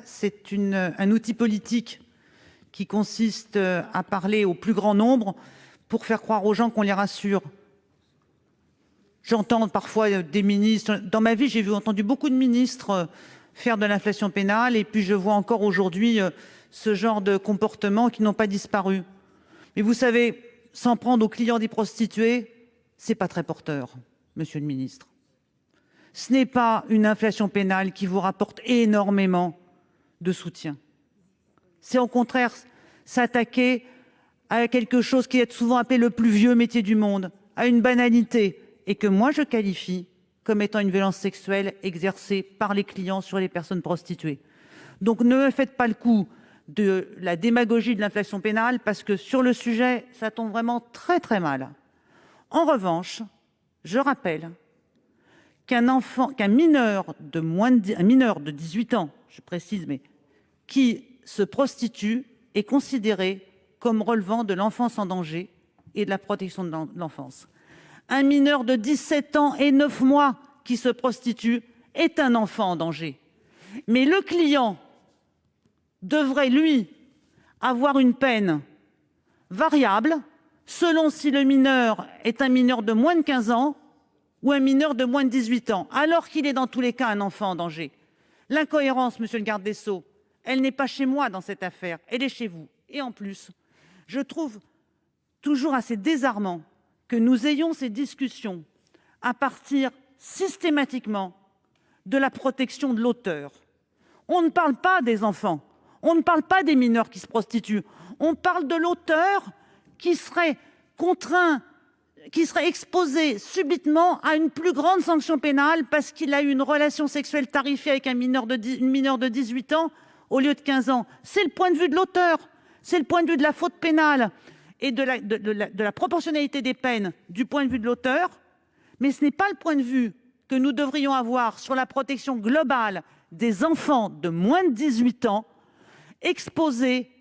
C'est un outil politique qui consiste à parler au plus grand nombre pour faire croire aux gens qu'on les rassure. J'entends parfois des ministres. Dans ma vie, j'ai entendu beaucoup de ministres faire de l'inflation pénale, et puis je vois encore aujourd'hui ce genre de comportements qui n'ont pas disparu. Mais vous savez, s'en prendre aux clients des prostituées, c'est pas très porteur, monsieur le ministre. Ce n'est pas une inflation pénale qui vous rapporte énormément de soutien. C'est au contraire s'attaquer à quelque chose qui est souvent appelé le plus vieux métier du monde, à une banalité, et que moi je qualifie comme étant une violence sexuelle exercée par les clients sur les personnes prostituées. Donc ne me faites pas le coup de la démagogie de l'inflation pénale, parce que sur le sujet, ça tombe vraiment très très mal. En revanche, je rappelle qu'un mineur de 18 ans, je précise, mais qui se prostitue est considéré comme relevant de l'enfance en danger et de la protection de l'enfance. Un mineur de 17 ans et 9 mois qui se prostitue est un enfant en danger. Mais le client devrait, lui, avoir une peine variable selon si le mineur est un mineur de moins de 15 ans ou un mineur de moins de 18 ans, alors qu'il est dans tous les cas un enfant en danger. L'incohérence, monsieur le garde des Sceaux, elle n'est pas chez moi dans cette affaire, elle est chez vous. Et en plus, je trouve toujours assez désarmant que nous ayons ces discussions à partir systématiquement de la protection de l'auteur. On ne parle pas des enfants, on ne parle pas des mineurs qui se prostituent, on parle de l'auteur qui serait contraint, qui serait exposé subitement à une plus grande sanction pénale parce qu'il a eu une relation sexuelle tarifée avec une mineure de 18 ans au lieu de 15 ans. C'est le point de vue de l'auteur, c'est le point de vue de la faute pénale et de la proportionnalité des peines du point de vue de l'auteur, mais ce n'est pas le point de vue que nous devrions avoir sur la protection globale des enfants de moins de 18 ans exposés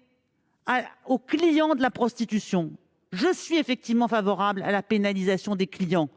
aux clients de la prostitution. Je suis effectivement favorable à la pénalisation des clients,